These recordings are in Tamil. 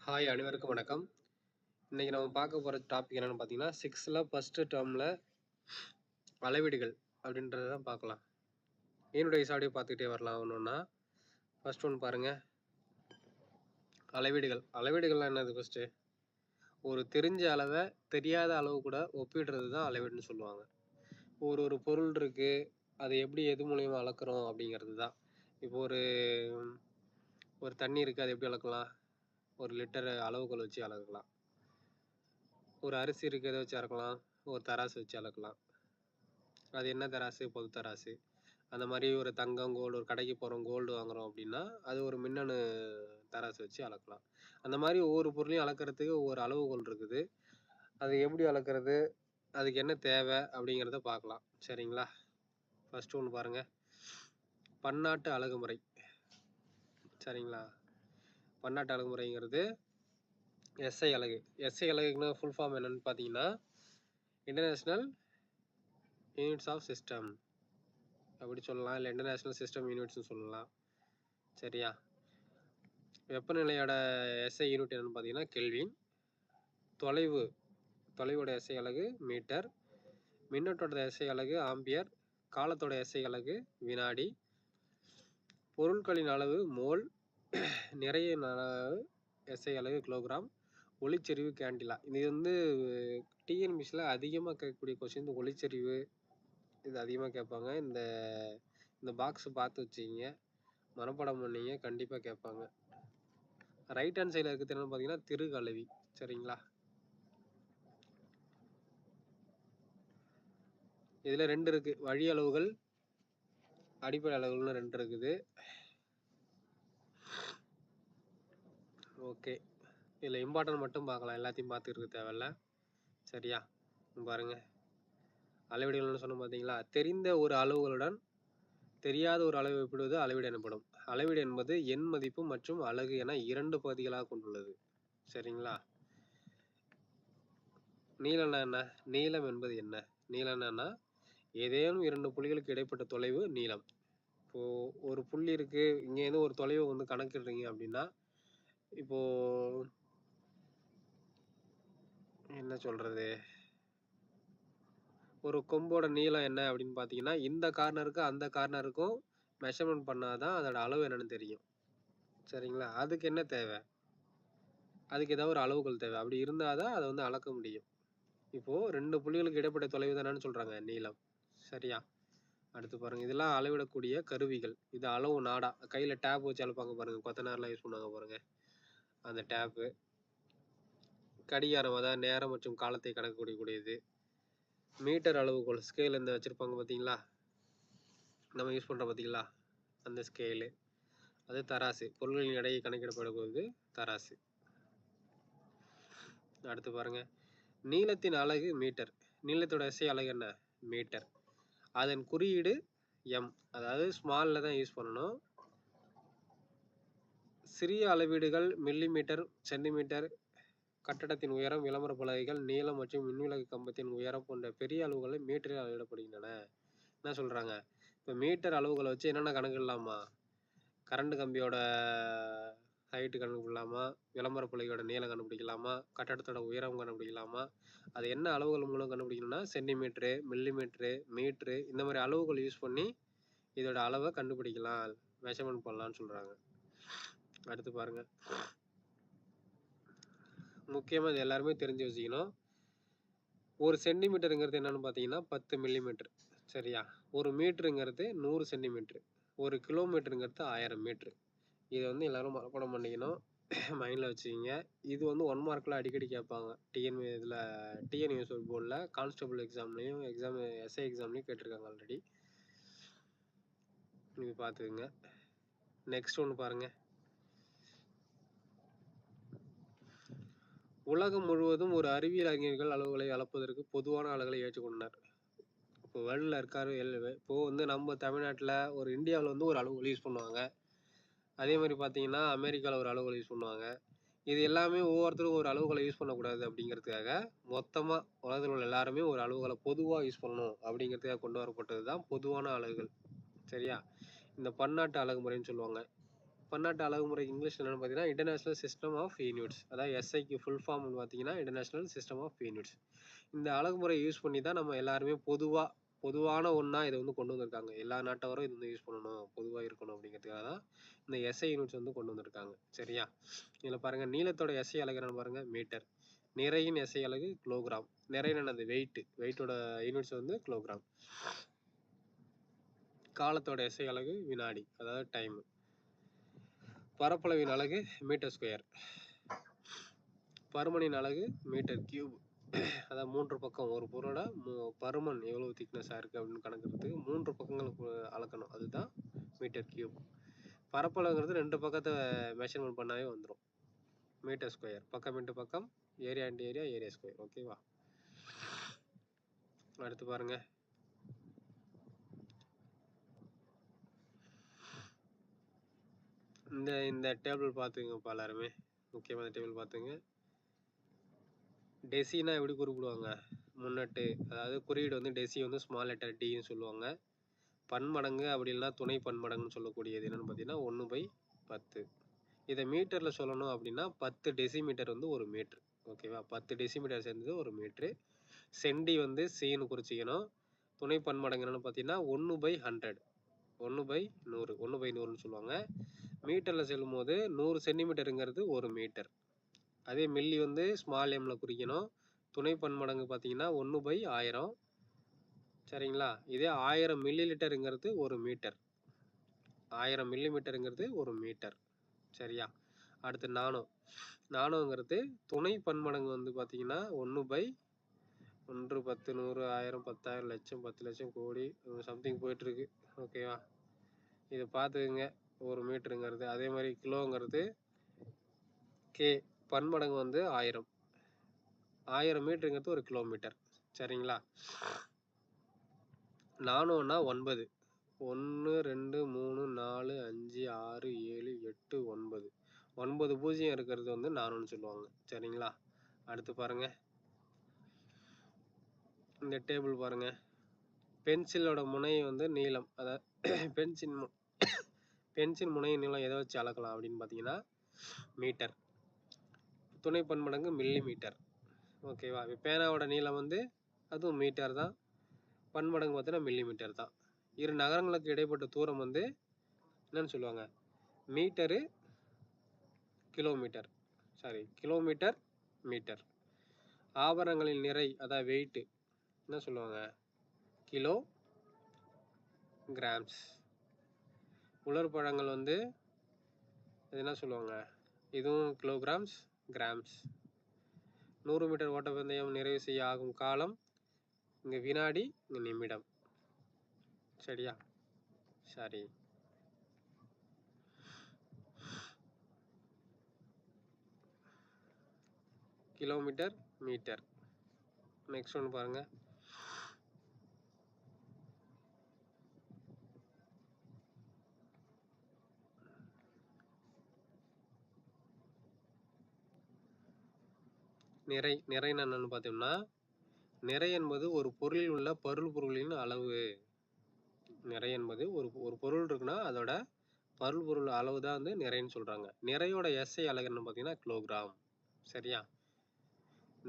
ஹாய், அனைவருக்கும் வணக்கம். இன்னைக்கு நம்ம பார்க்க போகிற டாபிக் என்னென்னு பார்த்தீங்கன்னா, 6th ஃபஸ்ட்டு டேர்மில் அளவீடுகள் அப்படின்றத தான் பார்க்கலாம். என்னுடைய சாடியை பார்த்துக்கிட்டே வரலாம் ஒன்று ஒன்றா. ஃபர்ஸ்ட் ஒன்று பாருங்கள், அளவீடுகள். அளவீடுகள்லாம் என்னது? ஃபஸ்ட்டு ஒரு தெரிஞ்ச அளவை தெரியாத அளவு கூட ஒப்பிடுறது தான் அளவீடுன்னு சொல்லுவாங்க. ஒரு பொருள் இருக்குது, அதை எப்படி எது மூலியமாக அளக்குறோம் அப்படிங்கிறது தான். இப்போ ஒரு தண்ணி இருக்குது, அதை எப்படி அளக்கலாம்? ஒரு லிட்டர் அளவுகோல் வச்சு அளக்கலாம். ஒரு அரிசி இருக்குது, எதை வச்சு அளக்கலாம்? ஒரு தராசு வச்சு அளக்கலாம். அது என்ன தராசு? பொது தராசு. அந்த மாதிரி ஒரு தங்கம், கோல்டு, ஒரு கடைக்கு போகிறோம், கோல்டு வாங்குகிறோம் அப்படின்னா அது ஒரு மின்னணு தராசு வச்சு அளக்கலாம். அந்த மாதிரி ஒவ்வொரு பொருளையும் அளக்கிறதுக்கு ஒவ்வொரு அளவுகோல் இருக்குது. அது எப்படி அளக்கிறது, அதுக்கு என்ன தேவை அப்படிங்கிறத பார்க்கலாம். சரிங்களா? ஃபர்ஸ்ட் ஒன்று பாருங்கள், பன்னாட்டு அலகுமுறை. சரிங்களா? பன்னாட்டு அலகுமுறைங்கிறது எஸ்ஐ அலகு. எஸ்ஐ அலகுன்னா ஃபுல் ஃபார்ம் என்னன்னு பார்த்தீங்கன்னா, இன்டர்நேஷ்னல் யூனிட்ஸ் ஆஃப் சிஸ்டம் அப்படி சொல்லலாம், இல்லை இன்டர்நேஷ்னல் சிஸ்டம் யூனிட்ஸ்னு சொல்லலாம். சரியா? வெப்பநிலையோட எஸ்ஐ யூனிட் என்னன்னு பார்த்தீங்கன்னா கெல்வின். தொலைவோட எஸ்ஐ அலகு மீட்டர். மின்னோட்டோட எஸ்ஐ அலகு ஆம்பியர். காலத்தோட எஸ்ஐ அலகு வினாடி. பொருட்களின் அளவு மோல். நிறையின் அளவு எஸ்ஐ அலகு கிலோகிராம். ஒளிச்செறிவு கேண்டிலா. இது டிஎன்பிசியில் அதிகமாக கேட்கக்கூடிய கொஸ்டின். இந்த ஒளிச்செறிவு இது அதிகமாக கேட்பாங்க. இந்த பாக்ஸ் பார்த்து வச்சுக்கிங்க, மனப்பாடம் பண்ணிங்க, கண்டிப்பாக கேட்பாங்க. ரைட் ஹேண்ட் சைடில் இருக்கிறது என்னன்னு பார்த்தீங்கன்னா திருகு அளவி. சரிங்களா? இதில் 2 இருக்குது, வழி அளவுகள், அடிப்படை அளவுகள்னு 2 இருக்குது. ஓகே, இதில் இம்பார்ட்டன்ட் மட்டும் பார்க்கலாம், எல்லாத்தையும் பார்த்துருக்கு தேவையில்ல. சரியா? பாருங்க, அளவீடுகள்னு சொன்ன பார்த்தீங்களா? தெரிந்த ஒரு அளவுகளுடன் தெரியாத ஒரு அளவை ஒப்பிடுவது அளவீடு எனப்படும். அளவீடு என்பது எண் மதிப்பு மற்றும் அலகு என 2 பகுதிகளாக கொண்டுள்ளது. சரிங்களா? நீளம்னா என்ன? நீளம் என்பது என்ன? நீளம் என்னன்னா, ஏதேனும் 2 புள்ளிகளுக்கு இடைப்பட்ட தொலைவு நீளம். இப்போ ஒரு புள்ளி இருக்கு, இங்கேருந்து ஒரு தொலைவு கணக்கிடுறீங்க அப்படின்னா, இப்போ என்ன சொல்றது, ஒரு கொம்போட நீளம் என்ன அப்படின்னு பார்த்தீங்கன்னா, இந்த கார்னருக்கு அந்த கார்னருக்கும் மெஷர்மெண்ட் பண்ணாதான் அதோட அளவு என்னன்னு தெரியும். சரிங்களா? அதுக்கு என்ன தேவை? அதுக்கு ஏதாவது ஒரு அளவுகள் தேவை. அப்படி இருந்தாதான் அதை அளக்க முடியும். இப்போ 2 புள்ளிகளுக்கு இடைப்பட்ட தொலைவு தானேன்னு சொல்றாங்க நீளம். சரியா? அடுத்து பாருங்க, இதெல்லாம் அளவிடக்கூடிய கருவிகள். இது அளவு நாடா. கையில டேப் வச்சு அளப்பாங்க பாருங்க, கொத்தனார்லாம் யூஸ் பண்ணுவாங்க பாருங்க, அந்த டேப்பு. கடிகாரம், அதாவது நேரம் மற்றும் காலத்தை கணக்கிடக்கூடியது. மீட்டர் அளவுகோல், ஸ்கேல் இந்த வச்சிருப்பாங்க பார்த்தீங்களா, நம்ம யூஸ் பண்ணுறோம் பார்த்தீங்களா, அந்த ஸ்கேலு. அது தராசு, பொருள்களின் எடையை கணக்கிடப்படுவது தராசு. அடுத்து பாருங்க, நீளத்தின் அலகு மீட்டர். நீளத்தோட எஸ்ஐ அலகு என்ன? மீட்டர். அதன் குறியீடு எம், அதாவது ஸ்மால்ல தான் யூஸ் பண்ணணும். சிறிய அளவீடுகள் மில்லிமீட்டர், சென்டிமீட்டர். கட்டடத்தின் உயரம், விளம்பர பலகைகள், நீளம் மற்றும் மின்விளக்கு கம்பத்தின் உயரம் போன்ற பெரிய அளவுகளை மீட்டரில் அளவிடப்படுகின்றன. என்ன சொல்றாங்க? இப்போ மீட்டர் அளவுகளை வச்சு என்னென்ன கணக்கிடலாமா? Current கம்பியோட height கண்டுபிடிக்கலாமா? விளம்பர பலகையோட நீளம் கண்டுபிடிக்கலாமா? கட்டடத்தோட உயரம் கண்டுபிடிக்கலாமா? அது என்ன அளவுகள் மூலம் கண்டுபிடிக்கணும்னா சென்டிமீட்டரு, மில்லிமீட்டரு, மீட்ரு, இந்த மாதிரி அளவுகள் யூஸ் பண்ணி இதோட அளவை கண்டுபிடிக்கலாம், மெஷர்மெண்ட் பண்ணலாம்னு சொல்றாங்க. அடுத்து பாருங்க, முக்கியமாக இது எல்லாருமே தெரிஞ்சு வச்சுக்கணும். ஒரு சென்டிமீட்டருங்கிறது என்னன்னு பார்த்தீங்கன்னா 10 மில்லிமீட்டர். சரியா? ஒரு மீட்டருங்கிறது 100 சென்டிமீட்டர். ஒரு கிலோமீட்டருங்கிறது 1000 மீட்ரு. இதை எல்லாரும் மனப்பாடம் பண்ணிக்கணும், மைண்டில் வச்சுக்கிங்க. இது 1 மார்க்கில் அடிக்கடி கேட்பாங்க. டிஎன்யூஎஸ் போர்டில் கான்ஸ்டபிள் எக்ஸாம்லேயும் எஸ்ஐ எக்ஸாம்லேயும் கேட்டிருக்காங்க ஆல்ரெடி. இது பார்த்துக்குங்க. நெக்ஸ்ட் ஒன்று பாருங்க, உலகம் முழுவதும் ஒரு அறிவியல் அறிஞர்கள் அளவுகளை அளப்பதற்கு பொதுவான அளவுகளை ஏற்றுக்கொண்டனர். இப்போ வேர்ல்டில் இருக்காரு. இப்போ நம்ம தமிழ்நாட்டில் இந்தியாவில் ஒரு அளவுகள் யூஸ் பண்ணுவாங்க. அதே மாதிரி பார்த்தீங்கன்னா அமெரிக்காவில் ஒரு அளவுகள் யூஸ் பண்ணுவாங்க. இது எல்லாமே ஒவ்வொருத்தரும் ஒரு அளவுகளை யூஸ் பண்ணக்கூடாது அப்படிங்கிறதுக்காக மொத்தமாக உலகத்தில் உள்ள எல்லாருமே ஒரு அளவுகளை பொதுவாக யூஸ் பண்ணணும் அப்படிங்கிறதுக்காக கொண்டு வரப்பட்டது தான் பொதுவான அளவுகள். சரியா? இந்த பன்னாட்டு அலகு முறைன்னு சொல்லுவாங்க. பன்னாட்டு அழகுமுறை இங்கிலீஷ் என்னன்னு பார்த்தீங்கன்னா இன்டர்நேஷனல் சிஸ்டம் ஆஃப் யூனிட்ஸ். அதாவது எஸ்ஐக்கு ஃபுல் ஃபார்ம் பார்த்தீங்கன்னா இன்டர்நேஷனல் சிஸ்டம் ஆஃப் யூனிட்ஸ். இந்த அழகுமுறை யூஸ் பண்ணி தான் நம்ம எல்லாருமே பொதுவான ஒன்றா இதை வந்து கொண்டு வந்திருக்காங்க. எல்லா நாட்டவரும் இது வந்து யூஸ் பண்ணணும், பொதுவாக இருக்கணும் அப்படிங்கிறதுக்காக தான் இந்த எஸ்ஐ யூனிட்ஸ் வந்து கொண்டு வந்திருக்காங்க. சரியா? இதில் பாருங்கள், நீளத்தோட எஸ்ஐ அலகு என்னன்னு பாருங்கள் மீட்டர். நிறையின் எஸ்ஐ அலகு கிலோகிராம். நிறைய என்னது வெயிட்டோட யூனிட்ஸ் வந்து கிலோகிராம். காலத்தோட எஸ்ஐ அலகு வினாடி, அதாவது டைம். பரப்பளவின் அலகு மீட்டர் ஸ்கொயர். பருமனின் அலகு மீட்டர் கியூப். அதாவது 3 பக்கம் ஒரு பொருளோட பருமன் எவ்வளவு திக்னஸாக இருக்குது அப்படின்னு கணக்கிறதுக்கு 3 பக்கங்களுக்கு அளக்கணும், அதுதான் மீட்டர் கியூப். பரப்பளவுங்கிறது 2 பக்கத்தை மெஷர்மெண்ட் பண்ணாவே வந்துடும். மீட்டர் ஸ்கொயர், பக்கம் இன்ட்டு பக்கம், area into area, area square. ஓகேவா? அடுத்து பாருங்க, இந்த டேபிள் பார்த்துங்க எல்லாருமே, முக்கியமான டேபிள் பார்த்துங்க. டெசினா எப்படி குறிப்பிடுவாங்க? முன்னட்டு, அதாவது குறியீடு வந்து டெசி வந்து ஸ்மால் லெட்டர் டின்னு சொல்லுவாங்க. பன்மடங்கு அப்படி இல்லைன்னா துணை பன்மடங்குன்னு சொல்லக்கூடியது என்னன்னு பார்த்தீங்கன்னா 1/10. இதை மீட்டரில் சொல்லணும் அப்படின்னா 10 டெசிமீட்டர் வந்து ஒரு மீட்ரு. ஓகேவா? 10 டெசிமீட்டர் சேர்ந்தது ஒரு மீட்ரு. சென்டி வந்து சின்னு குறிச்சிக்கணும். துணை பன்மடங்கு என்னன்னு பார்த்தீங்கன்னா 1/100, 1/100, 1/100ன்னு சொல்லுவாங்க. மீட்டரில் செல்லும் போது 100 சென்டிமீட்டருங்கிறது ஒரு மீட்டர். அதே மில்லி வந்து ஸ்மால் எம்மில் குறிக்கணும். துணை பன்மடங்கு பார்த்தீங்கன்னா 1/1000. சரிங்களா? இதே 1000 மில்லி லிட்டருங்கிறது ஒரு மீட்டர். 1000 மில்லி மீட்டருங்கிறது ஒரு மீட்டர். சரியா? அடுத்து நானோங்கிறது துணை பன்மடங்கு வந்து பார்த்தீங்கன்னா 1/1, 10, 100, 1000, 10,000, லட்சம், 10 லட்சம், கோடி, சம்திங் போயிட்டுருக்கு. ஓகேவா? இதை பார்த்துக்குங்க, ஒரு மீட்டருங்கிறது. அதே மாதிரி கிலோங்கிறது கே, பன்மடங்கு வந்து 1000. 1000 மீட்டருங்கிறது ஒரு கிலோமீட்டர். சரிங்களா? நானோன்னா 9. 1, 2, 3, 4, 5, 6, 7, 8, 9. 9 பூஜ்ஜியம் இருக்கிறது வந்து நானோன்னு சொல்லுவாங்க. சரிங்களா? அடுத்து பாருங்க, இந்த டேபிள் பாருங்க. பென்சிலோட முனை வந்து நீளம், அதாவது பென்சில் முனையின் நீளம் எதை வச்சு அளக்கலாம் அப்படின்னு பார்த்தீங்கன்னா மீட்டர். துணை பன்மடங்கு மில்லி மீட்டர். ஓகேவா? பேனாவோட நீளம் வந்து அதுவும் மீட்டர் தான். பன்மடங்கு பார்த்தீங்கன்னா மில்லி மீட்டர் தான். இரு நகரங்களுக்கு இடைப்பட்ட தூரம் வந்து என்னன்னு சொல்லுவாங்க? Metre kilometre. Kilometre metre. ஆபரணங்களின் நிறை, அதாவது வெயிட் என்ன சொல்லுவாங்க? Kilo grams. உலர்பழங்கள் வந்து என்ன சொல்லுவாங்க? இதுவும் கிலோகிராம்ஸ், கிராம்ஸ். 100 மீட்டர் ஓட்டப்பந்தயம் நிறைவு செய்ய ஆகும் காலம் இங்கே வினாடி, இங்கே நிமிடம். சரியா? சரி. Kilometre, metre. நெக்ஸ்ட் ஒன்று பாருங்க. நிறைன்னு என்னன்னு பார்த்தோம்னா, நிறை என்பது ஒரு பொருளில் உள்ள பருப்பொருளின் அளவு. நிறை என்பது ஒரு பொருள் இருக்குன்னா அதோட பருப்பொருள் அளவு தான் வந்து நிறைன்னு சொல்றாங்க. நிறையோட எஸ்ஐ அலகு என்னன்னு பார்த்தீங்கன்னா கிலோகிராம். சரியா?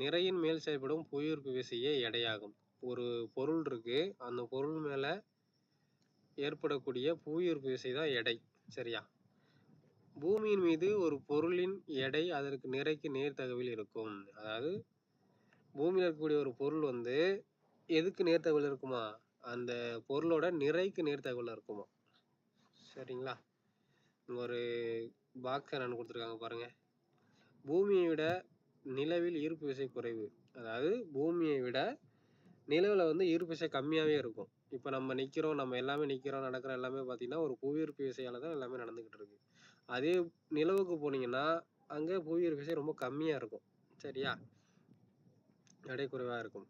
நிறையின் மேல் செயல்படும் புவியீர்ப்பு விசையே எடையாகும். ஒரு பொருள் இருக்கு, அந்த பொருள் மேல ஏற்படக்கூடிய புவியீர்ப்பு விசை தான் எடை. சரியா? பூமியின் மீது ஒரு பொருளின் எடை அதற்கு நிறைக்கு நேர்தகவில் இருக்கும். அதாவது பூமியில் இருக்கக்கூடிய ஒரு பொருள் வந்து எதுக்கு நேர்தகவில் இருக்குமா? அந்த பொருளோட நிறைக்கு நேர்தகவில் இருக்குமா? சரிங்களா? ஒரு பாக்ஸ் என்னன்னு கொடுத்துருக்காங்க பாருங்க. பூமியை விட நிலவில் ஈர்ப்பு விசை குறைவு. அதாவது பூமியை விட நிலவில் வந்து ஈர்ப்பு விசை கம்மியாகவே இருக்கும். இப்போ நம்ம நிற்கிறோம், நம்ம எல்லாமே நிற்கிறோம், நடக்கிறோம், எல்லாமே பார்த்தீங்கன்னா ஒரு புவியீர்ப்பு விசையால் தான் எல்லாமே நடந்துக்கிட்டு இருக்கு. அதே நிலவுக்கு போனீங்கன்னா அங்கே புவியீர்ப்பு விசை ரொம்ப கம்மியாக இருக்கும். சரியா? எடை குறைவாக இருக்கும்.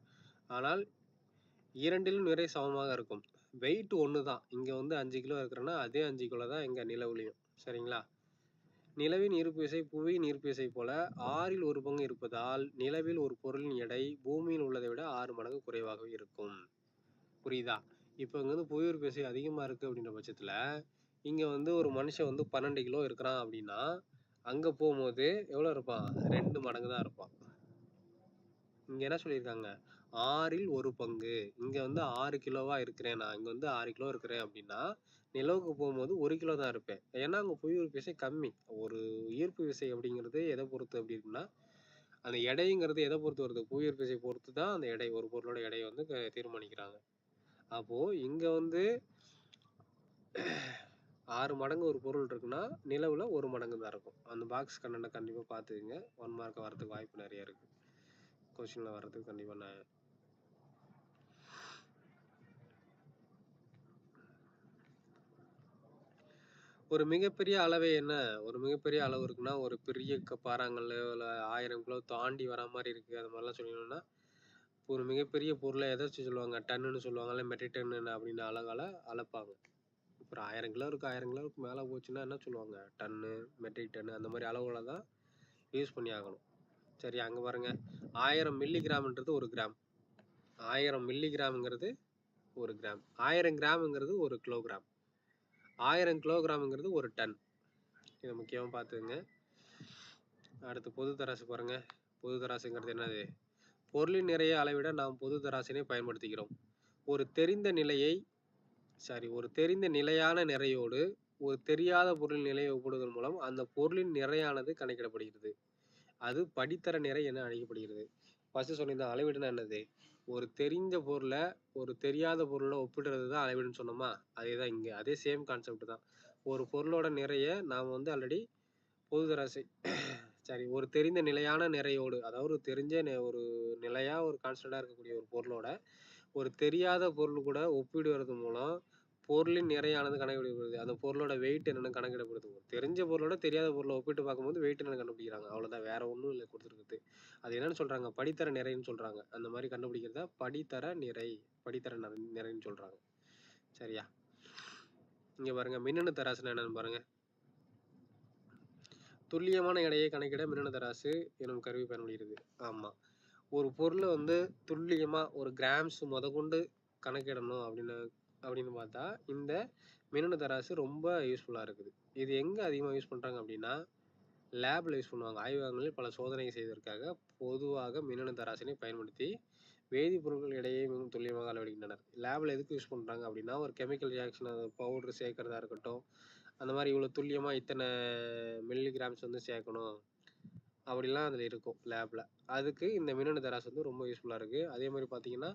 ஆனால் இரண்டிலும் நிறை சமமாக இருக்கும். வெயிட் ஒன்று தான். இங்கே வந்து 5 கிலோ இருக்கிறோன்னா அதே 5 கிலோ தான் எங்கள் நிலவுலையும். சரிங்களா? நிலவின் ஈர்ப்பு விசை புவியின் ஈர்ப்பு விசை போல 6 1 பங்கு இருப்பதால் நிலவில் ஒரு பொருளின் எடை பூமியில் உள்ளதை விட 6 மடங்கு குறைவாக இருக்கும். புரியுதா? இப்போ இங்கே வந்து புவியீர்ப்பு விசை அதிகமாக இருக்குது அப்படின்ற பட்சத்தில் இங்க வந்து ஒரு மனுஷன் வந்து 12 கிலோ இருக்கிறான் அப்படின்னா, அங்க போகும்போது எவ்வளோ இருப்பான்? 2 மடங்கு தான் இருப்பான். இங்க என்ன சொல்லியிருக்காங்க? 6ல் 1 பங்கு. இங்க வந்து 6 கிலோவா இருக்கிறேன் நான். இங்க வந்து 6 கிலோ இருக்கிறேன் அப்படின்னா, நிலவுக்கு போகும்போது 1 கிலோ தான் இருப்பேன். ஏன்னா, அங்க புவியீர்ப்பு விசை கம்மி. ஒரு ஈர்ப்பு விசை அப்படிங்கிறது எத பொறுத்து அப்படி இருக்குன்னா, அந்த எடைங்கிறது எத பொறுத்து வருது? புவியீர்ப்பு விசை பொறுத்து தான் அந்த எடை, ஒரு பொருளோட எடைய வந்து தீர்மானிக்கிறாங்க. அப்போ இங்க வந்து 6 மடங்கு ஒரு பொருள் இருக்குன்னா, நிலவுல 1 மடங்கு தான் இருக்கும். அந்த பாக்ஸ் கண்டென்ட்ட கண்டிப்பா பார்த்துக்கங்க. 1 மார்க் வரதுக்கு வாய்ப்பு நெறைய இருக்கு. கொஸ்டின்ல வர்றதுக்கு கண்டிப்பா ஒரு மிகப்பெரிய அளவே என்ன? ஒரு மிகப்பெரிய அளவு இருக்குன்னா, ஒரு பெரிய பாறாங்கல்லோ, இல்ல 1000 கிலோ தாண்டி வரா மாரி இருக்கு. அது மாரிலாம் சொல்லணும்னா, ஒரு மிகப்பெரிய பொருள எத வச்சு சொல்லுவாங்க? டன்னுன்னு சொல்லுவாங்க. இல்ல மெட்ரிக் டன் அப்படின்னு அலகால அளப்பாங்க. ஒரு 1000 கிலோ இருக்கு. 1000 கிலோவுக்கு மேல போச்சுன்னா என்ன சொல்லுவாங்க? டன்னு, மெட்ரிக் டன் அந்த மாரி அளவுகள தான் யூஸ் பண்ணி ஆகணும். சரி, அங்க பாருங்க. 1000 மில்லிகிராம்ன்றது 1 கிராம். 1000 மில்லிகிராம்ங்கிறது 1 கிராம். 1000 கிராம்ங்கிறது 1 கிலோகிராம். 1000 கிலோகிராம்ங்கிறது 1 டன். இத முக்கியமா பார்த்துக்கங்க. அடுத்து பொது தராசு பாருங்க. பொது தராசுங்கிறது என்னது? பொருளின் நிறைய அளவிட நாம் பொது தராசினை பயன்படுத்துகிறோம். ஒரு தெரிந்த நிலையை ஒரு தெரிந்த நிலையான நிறையோடு ஒரு தெரியாத பொருளின் நிலையை ஒப்பிடுவதன் மூலம் அந்த பொருளின் நிறையானது கணக்கிடப்படுகிறது. அது படித்தர நிறை என அழைக்கப்படுகிறது. ஃபர்ஸ்ட் சொல்லியிருந்த அளவீடுனா என்னது? ஒரு தெரிந்த பொருள ஒரு தெரியாத பொருளோட ஒப்பிடுறது தான் அளவீடுன்னு சொன்னோமா? அதேதான் இங்க. அதே சேம் கான்செப்ட் தான். ஒரு பொருளோட நிறைய நாம வந்து ஆல்ரெடி பொது தராசு ஒரு தெரிந்த நிலையான நிறையோடு, அதாவது ஒரு தெரிஞ்ச ஒரு நிலையா ஒரு கான்ஸ்டன்டா இருக்கக்கூடிய ஒரு பொருளோட ஒரு தெரியாத பொருள் கூட ஒப்பிடுவது மூலம் பொருளின் நிறையானது கணக்கிடப்படுது. அந்த பொருளோட வெயிட் என்னன்னு கணக்கிடப்படுது. தெரிஞ்ச பொருளோட தெரியாத பொருளை ஒப்பிட்டு பார்க்கும்போது வெயிட் என்னன்னு கண்டுபிடிக்கிறாங்க. அவ்வளவுதான், வேற ஒண்ணும் இல்லை கொடுத்துருக்குது. அது என்னன்னு சொல்றாங்க? படித்தர நிறைன்னு சொல்றாங்க. அந்த மாதிரி கண்டுபிடிக்கிறதா படித்தர நிறை, படித்தர நிறைன்னு சொல்றாங்க. சரியா? இங்க பாருங்க, மின்னணு தராசுனா என்னன்னு பாருங்க. துல்லியமான எடையை கணக்கிட மின்னணு தராசு எனும் கருவி பயன்படுகிறது. ஆமா, ஒரு பொருளை வந்து துல்லியமா ஒரு கிராம்ஸ் முதற்கொண்டு கணக்கிடணும் அப்படின்னு பார்த்தா இந்த மின்னணு தராசு ரொம்ப யூஸ்ஃபுல்லா இருக்குது. இது எங்க அதிகமா யூஸ் பண்றாங்க அப்படின்னா, லேப்ல யூஸ் பண்ணுவாங்க. ஆய்வகங்களில் பல சோதனை செய்வதற்காக பொதுவாக மின்னணு தராசினை பயன்படுத்தி வேதிப்பொருட்கள் எடையை மிகவும் துல்லியமாக அளவிடுகின்றனர். லேப்ல எதுக்கு யூஸ் பண்றாங்க அப்படின்னா, ஒரு கெமிக்கல் ரியாக்ஷன் பவுடர் சேர்க்கிறதா இருக்கட்டும், அந்த மாதிரி இவ்வளவு துல்லியமா இத்தனை மில்லிகிராம்ஸ் வந்து சேர்க்கணும் அப்படிலாம் அதில் இருக்கும் லேப்ல. அதுக்கு இந்த மின்னணு தராசு வந்து ரொம்ப யூஸ்ஃபுல்லாக இருக்கு. அதே மாதிரி பார்த்தீங்கன்னா,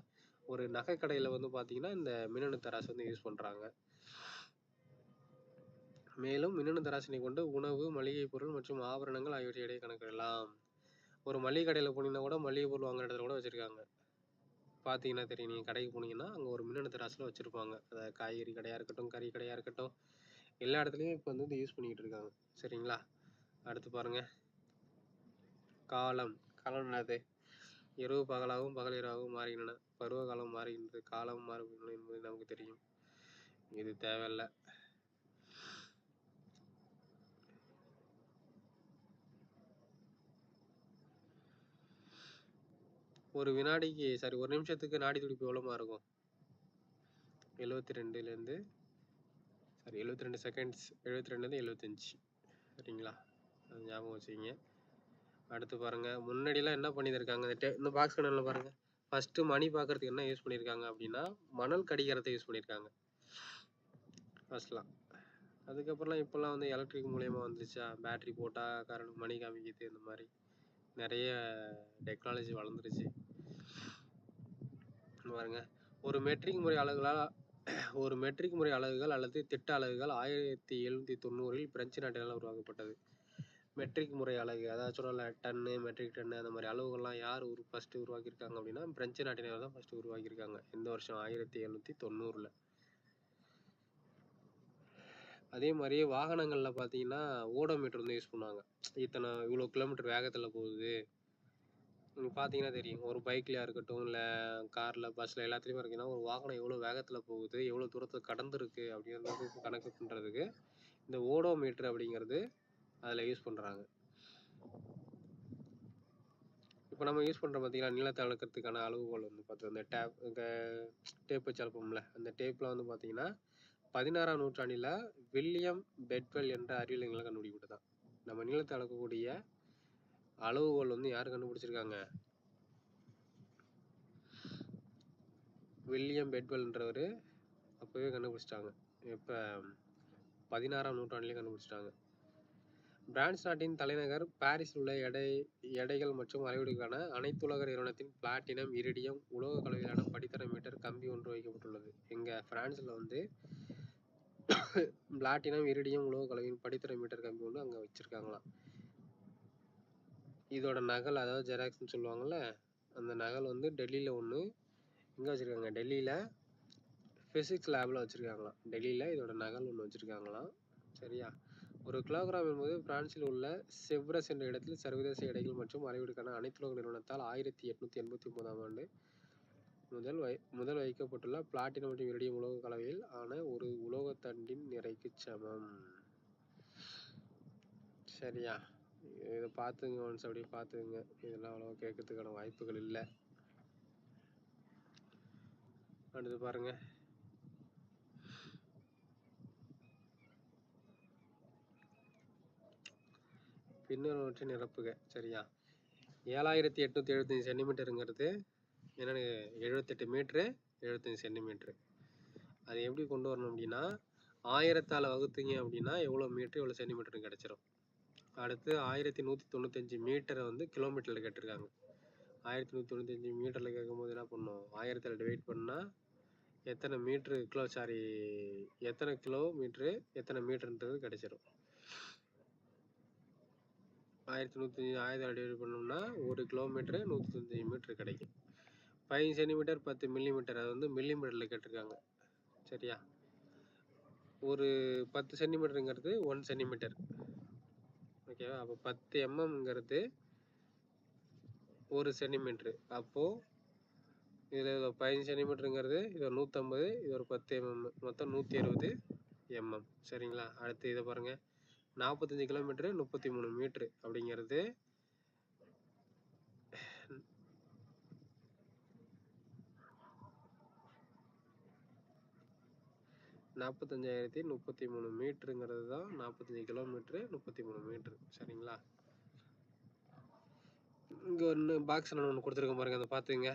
ஒரு நகை கடையில் வந்து பார்த்தீங்கன்னா இந்த மின்னணு தராசு வந்து யூஸ் பண்றாங்க. மேலும் மின்னணு தராசினை கொண்டு உணவு, மளிகை பொருள் மற்றும் ஆபரணங்கள் ஆகியவற்றை எடையை கணக்கிடலாம். ஒரு மளிகை கடையில் போனீங்கன்னா கூட மளிகை பொருள் வாங்குற இடத்துல கூட வச்சிருக்காங்க. பார்த்தீங்கன்னா தெரியும். நீங்க கடைக்கு போனீங்கன்னா அங்கே ஒரு மின்னணு தராசுல வச்சிருப்பாங்க. அதாவது காய்கறி கடையா இருக்கட்டும், கறி கடையா இருக்கட்டும், எல்லா இடத்துலையும் இப்போ வந்து யூஸ் பண்ணிக்கிட்டு இருக்காங்க. சரிங்களா? அடுத்து பாருங்க, காலம். காலம் என்னது? இரவு பகலாகவும் பகல் இரவாகவும் மாறுகின்றன. பருவ காலம் மாறுகின்றது, காலம் மாறுகின்றன என்பது நமக்கு தெரியும். இது தேவையில்ல. ஒரு வினாடிக்கு ஒரு நிமிஷத்துக்கு நாடி துடிப்பு எவ்வளோமா இருக்கும்? 72லேருந்து 72 செகண்ட்ஸ், 72லேருந்து 75. சரிங்களா? அது ஞாபகம் வச்சுக்கிங்க. அடுத்து பாருங்க, முன்னாடிலாம் என்ன பண்ணியிருக்காங்க, இந்த பாக்ஸ் கணக்கில் பாருங்க. ஃபர்ஸ்ட் மணி பார்க்கறதுக்கு என்ன யூஸ் பண்ணியிருக்காங்க அப்படின்னா, மணல் கடிகாரத்தை யூஸ் பண்ணியிருக்காங்க ஃபர்ஸ்ட்லாம். அதுக்கப்புறம்லாம் இப்போல்லாம் வந்து எலக்ட்ரிக் மூலியமாக வந்துச்சா, பேட்டரி போட்டால் கரண்ட் மணி காமிக்குது. இந்த மாதிரி நிறைய டெக்னாலஜி வளர்ந்துருச்சு. பாருங்க, ஒரு மெட்ரிக் முறை அலகுகளால் ஒரு மெட்ரிக் முறை அலகுகள் அல்லது திட்ட அலகுகள் 1790ல் பிரெஞ்சு நாட்டினால் உருவாக்கப்பட்டது. மெட்ரிக் முறை அலகு, அதாவது சொல்லல டன்னு, மெட்ரிக் டன்னு, அந்த மாதிரி அளவுகள்லாம் யார் ஃபர்ஸ்ட் உருவாக்கியிருக்காங்க அப்படின்னா பிரெஞ்சு நாட்டினர் தான் ஃபர்ஸ்ட் உருவாக்கியிருக்காங்க. எந்த வருஷம்? 1790ல். அதே மாதிரி வாகனங்கள்ல பார்த்தீங்கன்னா ஓடோமீட்டர் வந்து யூஸ் பண்ணுவாங்க. இவ்வளோ கிலோமீட்டர் வேகத்தில் போகுது. நீங்கள் பார்த்தீங்கன்னா தெரியும். ஒரு பைக்லையா இருக்கட்டும், இல்லை காரில், பஸ்ஸில் எல்லாத்துலேயுமே பார்த்தீங்கன்னா ஒரு வாகனம் எவ்வளோ வேகத்தில் போகுது, எவ்வளோ தூரத்தை கடந்துருக்கு அப்படிங்கிறது கணக்கு பண்ணுறதுக்கு இந்த ஓடோமீட்டர் அப்படிங்கிறது அதில் யூஸ் பண்ணுறாங்க. இப்போ நம்ம யூஸ் பண்ணுற பார்த்தீங்கன்னா நீளத்தை அளக்கிறதுக்கான அளவுகோல் வந்து பார்த்தீங்கன்னா இந்த டேப் வச்சு அளப்போம்ல, அந்த டேப்பில் வந்து பார்த்தீங்கன்னா 16ஆம் நூற்றாண்டில் வில்லியம் பெட்வெல் என்ற அறிவியலாளர் கண்டுபிடிக்கப்பட்டதான். நம்ம நீளத்தை அளக்கக்கூடிய அளவுகோல் வந்து யார் கண்டுபிடிச்சிருக்காங்க? வில்லியம் பெட்வெல்ன்றவர் அப்போவே கண்டுபிடிச்சிட்டாங்க. எப்போ? 16ஆம் நூற்றாண்டிலே கண்டுபிடிச்சிட்டாங்க. பிரான்ஸ் நாட்டின் தலைநகர் பாரிஸில் உள்ள எடைகள் மற்றும் அளவீடுகளுக்கான அனைத்துலக நிறுவனத்தின் பிளாட்டினம், இரிடியம் உலோக கலவையிலான படித்தர மீட்டர் கம்பி ஒன்று வைக்கப்பட்டுள்ளது. எங்க பிரான்ஸ்ல வந்து பிளாட்டினம், இரிடியம் உலோக கலவையின் படித்தர மீட்டர் கம்பி ஒன்று அங்க வச்சிருக்காங்களாம். இதோட நகல், அதாவது ஜெராக்ஸ்ன்னு சொல்லுவாங்கல்ல, அந்த நகல் வந்து டெல்லியில ஒன்று எங்க வச்சிருக்காங்க? டெல்லியில பிசிக்ஸ் லேப்ல வச்சிருக்காங்களாம். டெல்லியில இதோட நகல் ஒன்று வச்சிருக்காங்களாம். சரியா? ஒரு கிலோகிராம் என்பது பிரான்சில் உள்ள செவ்ரஸ் என்ற இடத்தில் சர்வதேச எடைகள் மற்றும் அளவீடுக்கான அனைத்துலக நிறுவனத்தால் 1889ஆம் ஆண்டு முதல் வைக்கப்பட்டுள்ள பிளாட்டினம் மற்றும் இரிடியம் உலோக கலவையில் ஆன ஒரு உலோகத்தண்டின் நிறைக்கு சமம். சரியா? இதை பார்த்துங்க, ஒன்ஸ் அப்படியே பார்த்துங்க. இதெல்லாம் அவ்வளோ கேட்கறதுக்கான வாய்ப்புகள் இல்லை. அடுத்து பாருங்க. பின்வருவற்றை நிரப்புக. சரியா? 7875 சென்டிமீட்டருங்கிறது என்னன்னு 78 மீட்ரு 75 சென்டிமீட்ரு. அது எப்படி கொண்டு வரணும் அப்படின்னா, 1000ஆல் வகுத்தீங்க அப்படின்னா எவ்வளோ மீட்ரு எவ்வளோ சென்டிமீட்டர்னு கிடைச்சிரும். அடுத்து 1195 மீட்டரை வந்து கிலோமீட்டரில் கேட்டிருக்காங்க. 1195 மீட்டரில் கேட்கும்போது என்ன பண்ணணும்? 1000ஆல் டிவைட் பண்ணால் எத்தனை மீட்ரு எத்தனை கிலோமீட்ரு எத்தனை மீட்டருன்றது கிடைச்சிரும். 1000ஆல் டிவைட் பண்ணோம்னா 1 கிலோமீட்டரு 195 மீட்ரு கிடைக்கும். 5 சென்டிமீட்டர் 10 மில்லிமீட்டர், அது வந்து மில்லிமீட்டரில் கேட்டிருக்காங்க. சரியா? ஒரு 10 சென்டிமீட்டருங்கிறது 1 சென்டிமீட்டர். ஓகேவா? அப்போ 10 எம்எம்ங்கிறது 1 சென்டிமீட்ரு. அப்போது இதில் 15 சென்டிமீட்டருங்கிறது இது ஒரு 150, இது ஒரு 10 எம்எம், மொத்தம் 160 எம்எம். சரிங்களா? அடுத்து இதை பாருங்கள். 45 கிலோமீட்டரு 33 மீட்ரு அப்படிங்கிறது 45,033 மீட்டருங்கிறது தான் 45 கிலோமீட்டரு 33 மீட்ரு. சரிங்களா? இங்கே ஒன்று பாக்ஸில் ஒன்று கொடுத்துருக்க பாருங்க, அதை பார்த்துங்க.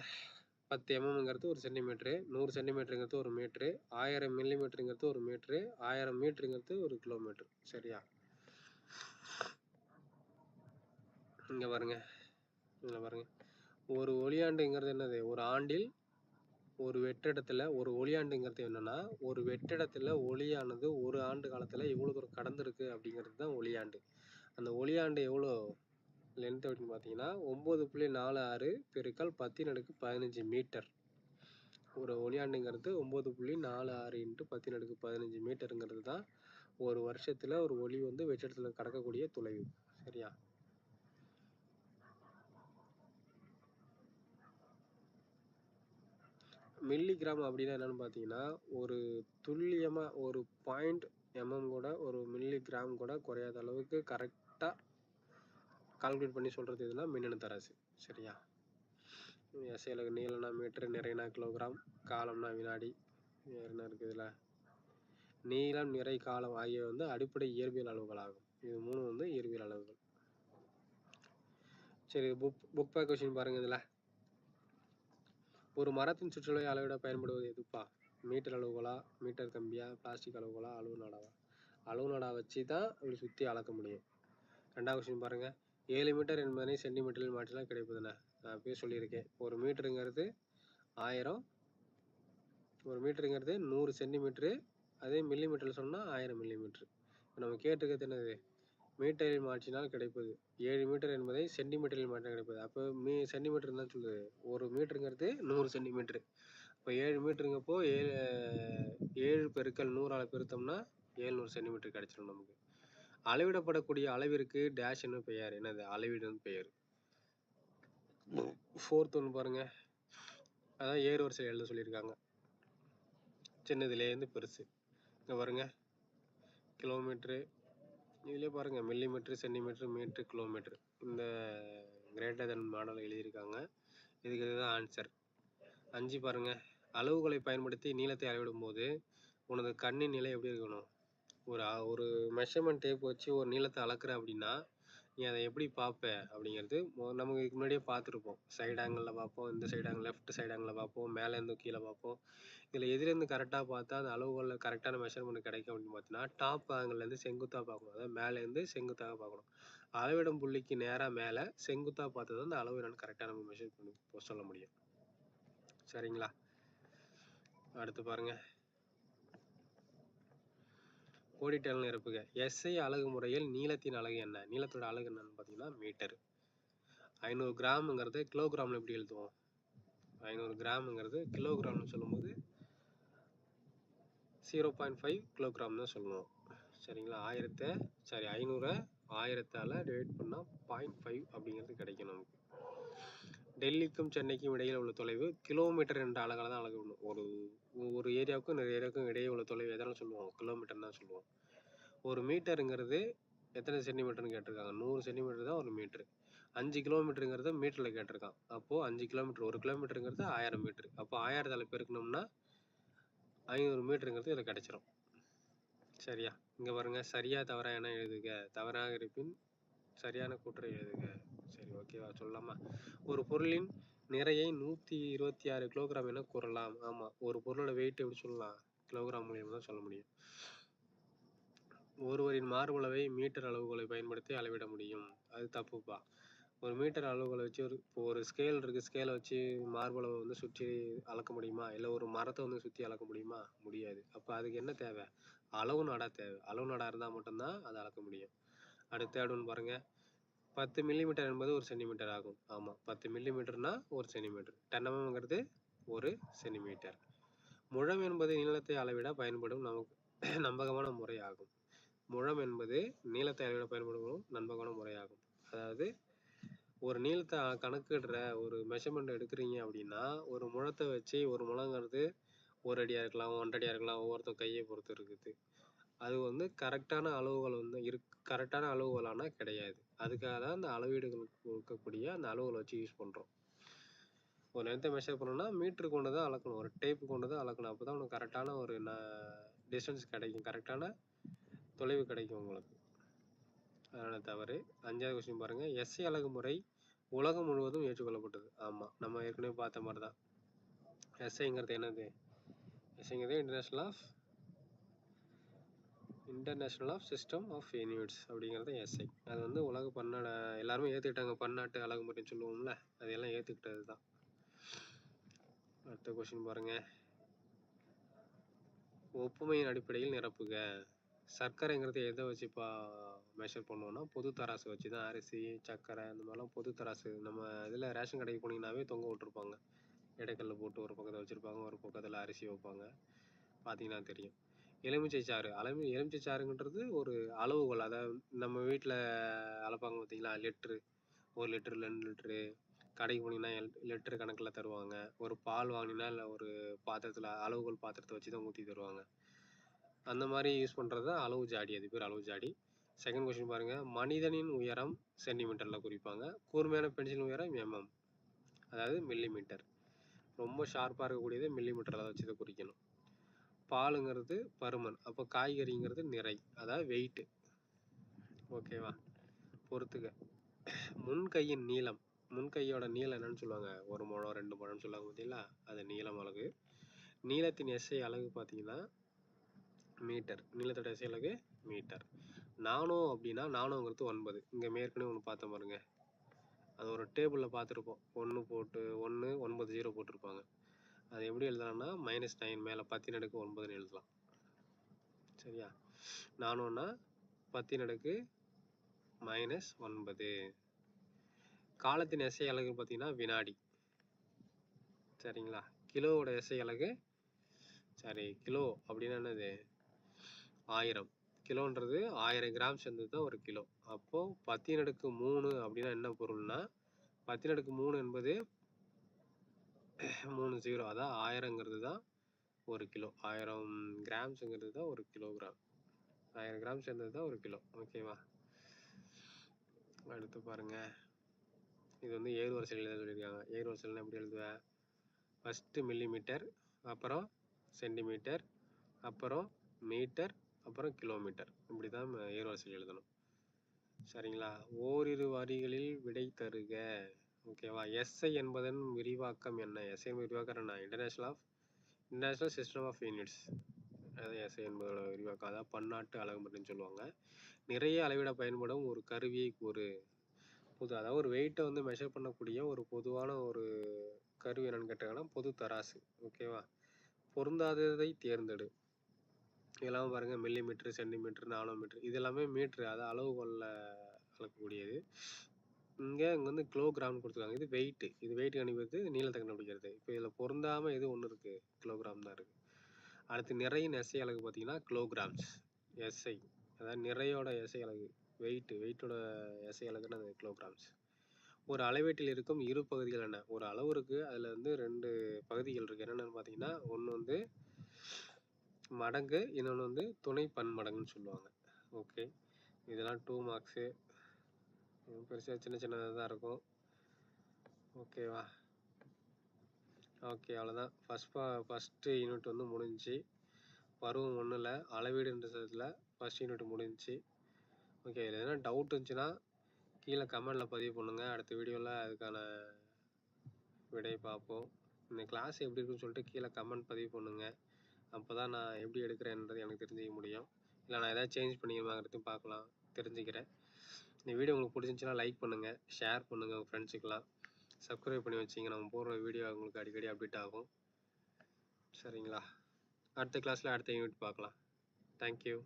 10 எம்எம்ங்கிறது 1 சென்டிமீட்ரு, 100 சென்டிமீட்டருங்கிறது 1 மீட்ரு, 1000 மில்லிமீட்டருங்கிறது 1 மீட்ரு, 1000 மீட்டருங்கிறது 1 கிலோமீட்ரு. சரியா? இங்கே பாருங்க, இதில் பாருங்க. ஒரு ஒளியாண்டுங்கிறது என்னது? ஒரு ஆண்டில் ஒரு வெற்றிடத்தில் ஒரு ஒளியாண்டுங்கிறது என்னன்னா, ஒரு வெற்றிடத்தில் ஒளியானது ஒரு ஆண்டு காலத்தில் எவ்வளோ தூரம் கடந்திருக்கு அப்படிங்கிறது தான் ஒளியாண்டு. அந்த ஒளியாண்டு எவ்வளோ லென்த் அப்படின்னு பார்த்தீங்கன்னா 9.46 பெருக்கல் 10^15 மீட்டர். ஒரு ஒளியாண்டுங்கிறது 9.46 × 10^15 மீட்டருங்கிறது தான் ஒரு வருஷத்தில் ஒரு ஒளி வந்து வெற்றிடத்தில் கடக்கக்கூடிய தொலைவு. சரியா? மில்லிகிராம் அப்படின்னா என்னன்னு பார்த்தீங்கன்னா, ஒரு துல்லியமாக ஒரு 0.mm கூட, ஒரு மில்லிகிராம் கூட குறையாத அளவுக்கு கரெக்டாக கால்குலேட் பண்ணி சொல்கிறது இதுனா மின்னணு தராசு. சரியா? எஸ்ஐல நீளம்னா மீட்ரு, நிறைனா கிலோகிராம், காலம்னா வினாடி, என்ன இருக்குது இதில்? நீளம், நிறை, காலம் ஆகியவை வந்து அடிப்படை இயற்பியல் அளவுகள் ஆகும். இது 3 வந்து இயற்பியல் அளவுகள். சரி, புக் பேக் கொஸ்டின் பாருங்க. இதில் ஒரு மரத்தின் சுற்றளவை அளவிட பயன்படுவது எதுப்பா? மீட்டர் அளவுகோலா, மீட்டர் கம்பியா, பிளாஸ்டிக் அளவுகோலா, அளவு நாடாவா? அளவு நாடா வச்சு தான் அப்படி சுற்றி அளக்க முடியும். 2வது கொஸ்டின் பாருங்க. 7 மீட்டர் என்பதனை சென்டிமீட்டரில் மாற்றினால் கிடைப்பதுன்னு நான் அப்பயே சொல்லியிருக்கேன். ஒரு மீட்டருங்கிறது 1000, ஒரு மீட்டருங்கிறது 100 சென்டிமீட்ரு, அதே மில்லிமீட்டரில் சொன்னால் 1000 மில்லிமீட்ரு. நம்ம கேட்டிருக்கிறது என்னது? மீட்டரில் மாற்றினால் கிடைப்பது. 7 மீட்டர் என்பதை சென்டிமீட்டரில் மாற்றினால் கிடைப்பது. அப்போ சென்டிமீட்டர் தான் சொல்லுது. ஒரு மீட்டருங்கிறது 100 சென்டிமீட்ரு. இப்போ 7 மீட்டருங்கப்போ 7 பெருக்கல் 100ஆல் பெருத்தோம்னா 700 சென்டிமீட்டர் கிடைச்சிடும் நமக்கு. அளவிடப்படக்கூடிய அளவிற்கு டேஷ் என்ன பெயர்? என்னது? அளவீடுன்னு பெயர். 4th ஒன்று பாருங்க. அதான் ஏறு வரிசையில் எழுத சொல்லியிருக்காங்க. சின்னதுலேருந்து பெருசு. இங்கே பாருங்க, கிலோமீட்ரு, இதுலேயே பாருங்கள் மில்லிமீட்ரு, சென்டிமீட்ரு, மீட்ரு, கிலோமீட்ரு, இந்த கிரேட்டர் தென் மாடல் எழுதியிருக்காங்க. இதுக்கு இதுதான் ஆன்சர். 5 பாருங்கள். அளவுகளை பயன்படுத்தி நீளத்தை அளவிடும் போது உனது கண்ணின் நிலை எப்படி இருக்கணும்? ஒரு மெஷர்மெண்ட் டேப் வச்சு ஒரு நீளத்தை அளக்குற அப்படின்னா நீ அதை எப்படி பார்ப்ப அப்படிங்கிறது நமக்கு இதுக்கு முன்னாடியே பார்த்துருப்போம். சைடு ஆங்கிளில் பார்ப்போம், இந்த சைடு ஆங்கிள் லெஃப்ட் சைடு ஆங்கிளில் பார்ப்போம், மேலேருந்து கீழே பார்ப்போம். இதில் எதுலேருந்து கரெக்டாக பார்த்தா அந்த அளவுகளில் கரெக்டான மெஷர்மெண்ட் கிடைக்கும் அப்படின்னு பார்த்தீங்கன்னா, டாப் ஆங்கிள்லேருந்து செங்குத்தாக பார்க்கணும். அதாவது மேலேருந்து செங்குத்தாக பார்க்கணும். அளவிடும் புள்ளிக்கு நேராக மேலே செங்குத்தாக பார்த்தது அந்த அளவு என்னன்னு கரெக்டாக நம்ம மெஷர் பண்ணி சொல்ல முடியும். சரிங்களா? அடுத்து பாருங்க, கோடிட்டல் நிரப்புக. SI அலகு முறையில் நீளத்தின் அலகு என்ன? நீளத்தோட அலகு என்னன்னு பார்த்தீங்கன்னா மீட்டர். 500 கிராம்ங்கிறது கிலோகிராமில் எப்படி எழுதுவோம்? 500 கிராம்ங்கிறது கிலோகிராம்னு சொல்லும்போது 0.5 கிலோகிராம் தான் சொல்லுவோம். சரிங்களா? 500 1000ஆல் டிவைட் பண்ணால் 0.5 அப்படிங்கிறது கிடைக்கும் நமக்கு. டெல்லிக்கும் சென்னைக்கும் இடையில் உள்ள தொலைவு கிலோமீட்டர் என்ற அலகால தான் அளவிடணும். ஒரு ஏரியாவுக்கும் நிறைய ஏரியாவுக்கும் இடையே உள்ள தொலைவு எதனால சொல்லுவோம்? கிலோமீட்டர் தான் சொல்லுவோம். ஒரு மீட்டருங்கிறது எத்தனை சென்டிமீட்டர்னு கேட்டிருக்காங்க? 100 சென்டிமீட்டர் தான் ஒரு மீட்டர். 5 கிலோமீட்டருங்கிறத மீட்டரில் கேட்டிருக்கான். அப்போது 5 கிலோமீட்டர், ஒரு கிலோமீட்டருங்கிறது 1000 மீட்டர். அப்போ 1000ஆல் பெருக்கணும்னா 500 மீட்டருங்கிறது இதில் கிடைச்சிரும். சரியா? இங்கே பாருங்க, சரியா தவறா என எழுதுக. தவறாக இருப்பின் சரியான கூற்றை எழுதுக. சரி, ஓகேவா? சொல்லலாமா? ஒரு பொருளின் நிறையை 126 கிலோகிராம் என கூறலாம். ஆமாம், ஒரு பொருளோட வெயிட் எப்படி சொல்லலாம்? கிலோகிராம் மூலியமாக தான் சொல்ல முடியும். ஒருவரின் மார்பளவை மீட்டர் அளவுகளை பயன்படுத்தி அளவிட முடியும். அது தப்புப்பா. ஒரு மீட்டர் அளவுகளை வச்சு இப்போ ஒரு ஸ்கேல் இருக்குது, ஸ்கேலை வச்சு மார்பளவை வந்து சுற்றி அளக்க முடியுமா? இல்லை ஒரு மரத்தை வந்து சுற்றி அளக்க முடியுமா? முடியாது. அப்போ அதுக்கு என்ன தேவை? அளவு நாடா தேவை. அளவு நாடா இருந்தால் மட்டும்தான் அதை அளக்க முடியும். அடுத்த ஒன்று பாருங்க, 10 மில்லிமீட்டர் என்பது ஒரு சென்டிமீட்டர் ஆகும். ஆமாம், 10 மில்லிமீட்டர்னா ஒரு சென்டிமீட்டர். 10 mmங்கிறது ஒரு சென்டிமீட்டர். முழம் என்பது நீளத்தை அளவிட பயன்படும் நம்பகமான முறை ஆகும். முழம் என்பது நீளத்தை அளவிட பயன்படும் நம்பகமான முறையாகும். அதாவது ஒரு நீளத்தை கணக்கிடுற ஒரு மெஷர்மெண்ட் எடுக்கிறீங்க அப்படின்னா, ஒரு முழத்தை வச்சு, ஒரு முழங்கிறது 1 அடியாக இருக்கலாம், 1.5 அடியாக இருக்கலாம், ஒவ்வொருத்தர் கையை பொறுத்து இருக்குது. அது வந்து கரெக்டான அளவுகள் வந்து கரெக்டான அளவுகளானா கிடையாது. அதுக்காக தான் அந்த அளவீடுகளுக்கு இருக்கக்கூடிய அந்த அளவுகளை வச்சு யூஸ் பண்ணுறோம். ஒரு லென்த்தை மெஷர் பண்ணணும்னா மீட்ரு கொண்டு தான் அளக்கணும், ஒரு டேப்பு கொண்டு தான் அளக்கணும். அப்போ தான் உனக்கு கரெக்டான ஒரு டிஸ்டன்ஸ் கிடைக்கும், கரெக்டான தொலைவு கிடைக்கும் உங்களுக்கு. அதனால தவறு. 5வது கொஸ்டின் பாருங்க, SI அலகு முறை உலகம் முழுவதும் ஏற்றுக்கொள்ளப்பட்டது. ஆமாம், நம்ம ஏற்கனவே பார்த்த மாதிரி தான். SIங்கிறது என்னது? SIங்கிறது international of system of units அப்படிங்கிறது SI. அது வந்து உலக எல்லாருமே ஏற்றுக்கிட்டாங்க. பன்னாட்டு அலகு முறைன்னு சொல்லுவோம்ல, அதையெல்லாம் ஏற்றுக்கிட்டது தான். அடுத்த கொஸ்டின் பாருங்க, ஒப்புமையின் அடிப்படையில் நிரப்புக. சர்க்கரைங்கிறது எதை வச்சுப்பா மெஷர் பண்ணுவோம்னா பொது தராசு வச்சு தான். அரிசி, சர்க்கரை இந்த மாதிரிலாம் பொது தராசு நம்ம இதில் ரேஷன் கடைக்கு போனீங்கன்னாவே தொங்க விட்டுருப்பாங்க. எடைக்கல்ல போட்டு ஒரு பக்கத்தில் வச்சுருப்பாங்க, ஒரு பக்கத்தில் அரிசி வைப்பாங்க. பார்த்தீங்கன்னா தெரியும். எலுமிச்சை சாறு எலுமிச்சை சாறுங்கிறது ஒரு அளவுகோல். அதாவது நம்ம வீட்டில் அளப்பாங்க பார்த்தீங்களா, லிட்ரு, 1 லிட்ரு, 2 லிட்ரு. கடைக்கு போனீங்கன்னா லிட்டரு கணக்கில் தருவாங்க. ஒரு பால் வாங்கினீங்கன்னா இல்லை ஒரு பாத்திரத்தில் அளவுகோல் பாத்திரத்தை வச்சு தான் ஊற்றி தருவாங்க. அந்த மாதிரி யூஸ் பண்ணுறது தான் அளவு ஜாடி. அது பேர் அளவு ஜாடி. செகண்ட் கொஸ்டின் பாருங்க, மனிதனின் உயரம் சென்டிமீட்டரில் குறிப்பாங்க. கூர்மையான பென்சில் உயரம் MM, அதாவது மில்லிமீட்டர். ரொம்ப ஷார்ப்பாக இருக்கக்கூடியது மில்லிமீட்டரில் வச்சு தான் குறிக்கணும். பாலுங்கிறது பருமன். அப்போ காய்கறிங்கிறது நிறை, அதாவது வெயிட்டு. ஓகேவா? பொறுத்துக்க. முன்கையின் நீளம், முன்கையோட நீளம் என்னன்னு சொல்லுவாங்க? 1 முழம் 2 முழம்னு சொல்லுவாங்க பார்த்தீங்களா, அது நீளம் அலகு. நீளத்தின் SI அலகு பார்த்தீங்கன்னா மீட்டர். நீளத்தோட SI அலகு மீட்டர். நானோ அப்படின்னா நானோங்கிறது 9. இங்கே மேற்கனவே ஒன்று பார்த்த பாருங்க, அது ஒரு டேபிளில் பார்த்துருப்போம். 1 போட்டு 1 9 0 போட்டிருப்பாங்க. அது எப்படி எழுதலாம்னா -9 மேலே 10⁻9 எழுதலாம். சரியா? நானோன்னா 10⁻−9. காலத்தின் SI அலகு பார்த்தீங்கன்னா வினாடி. சரிங்களா? கிலோவோட SI அலகு, கிலோ அப்படின்னா என்னது? 1000. கிலோன்றது 1000 கிராம் சேர்ந்தது தான் ஒரு கிலோ. அப்போது 10⁻3 அப்படின்னா என்ன பொருள்னா, 10⁻3 என்பது 3 0, அதான் 1000ங்கிறது தான் ஒரு கிலோ. 1000 கிராம்ஸுங்கிறது தான் ஒரு கிலோகிராம். 1000 கிராம் சேர்ந்தது தான் ஒரு கிலோ. ஓகேவா? அடுத்து பாருங்க, இது வந்து ஏறு வரிசையில் எழுத சொல்லியிருக்காங்க. ஏறு வரிசையில் எப்படி எழுதுவேன்? ஃபஸ்ட்டு மில்லிமீட்டர், அப்புறம் சென்டிமீட்டர், அப்புறம் மீட்டர், அப்புறம் கிலோமீட்டர். இப்படி தான் ஏர்வரிசையில் எழுதணும். சரிங்களா? ஓரிரு வரிகளில் விடை தருக. ஓகேவா? எஸ்ஐ என்பதன் விரிவாக்கம் என்ன? எஸ்ஐ விரிவாக்கம் என்ன? International system of units. அதான் எஸ்ஐ என்பதோட விரிவாக்கம். அதாவது பன்னாட்டு அலகுமுறைன்னு சொல்லுவாங்க. நிறைய அளவிட பயன்படும் ஒரு கருவியை கூறு. அதாவது ஒரு வெயிட்டை வந்து மெஷர் பண்ணக்கூடிய ஒரு பொதுவான ஒரு கருவி என்னன்னு கேட்டாங்கன்னா பொது தராசு. ஓகேவா? பொருந்தாததை தேர்ந்தெடு. இதெல்லாம் பாருங்க, மில்லிமீட்டர், சென்டிமீட்டர், நானோமீட்டர், இது எல்லாமே மீட்ரு, அதாவது அளவுகோல்ல அளக்கக்கூடியது. இங்கே வந்து கிலோகிராம் கொடுத்துருக்காங்க. இது வெயிட்டு. இது வெயிட் கணிப்பது, நீளத்தை கண்டுபிடிக்கிறது. இப்போ இதில் பொருந்தாமல் எது ஒன்று இருக்குது? கிலோகிராம் தான் இருக்குது. அடுத்து நிறையின் எஸ்ஐ அலகு பார்த்தீங்கன்னா கிலோகிராம்ஸ். எஸ்ஐ அதாவது நிறையோட எஸ்ஐ அலகு, வெயிட்டோட எஸ்ஐ அலகுன்னு அது கிலோகிராம்ஸ். ஒரு அளவீட்டில் இருக்கும் இரு பகுதிகள் என்ன? ஒரு அளவு இருக்குது, அதில் வந்து 2 பகுதிகள் இருக்குது. என்னென்னு பார்த்தீங்கன்னா, ஒன்று வந்து மடங்கு, இன்னொன்று வந்து துணை பன்மடங்குன்னு சொல்லுவாங்க. ஓகே, இதெல்லாம் 2 மார்க்ஸு. பெருசாக சின்ன சின்னதாக தான் இருக்கும். ஓகேவா? ஓகே, அவ்வளோதான். ஃபஸ்ட்டு யூனிட் வந்து முடிஞ்சு. பருவம் 1ல் அளவீடுன்றதில் ஃபஸ்ட் யூனிட் முடிஞ்சு. ஓகே, இதில் எதனா டவுட் இருந்துச்சுன்னா கீழே கமெண்டில் பதிவு பண்ணுங்கள். அடுத்த வீடியோவில் அதுக்கான விடை பார்ப்போம். இந்த கிளாஸ் எப்படி இருக்குன்னு சொல்லிட்டு கீழே கமெண்ட் பதிவு பண்ணுங்கள். அப்போ தான் நான் எப்படி எடுக்கிறேன்றது எனக்கு தெரிஞ்சுக்க முடியும். இல்லை நான் எதாவது சேஞ்ச் பண்ணிடுவாங்கிறதையும் பார்க்கலாம், தெரிஞ்சுக்கிறேன். இந்த வீடியோ உங்களுக்கு பிடிச்சிருந்துச்சுன்னா லைக் பண்ணுங்கள், ஷேர் பண்ணுங்கள் உங்கள் ஃப்ரெண்ட்ஸுக்கெலாம். சப்ஸ்கிரைப் பண்ணி வச்சிங்க, நம்ம போடுற வீடியோ உங்களுக்கு அடிக்கடி அப்டேட் ஆகும். சரிங்களா? அடுத்த கிளாஸில் அடுத்த யூனிட் பார்க்கலாம். தேங்க்யூ.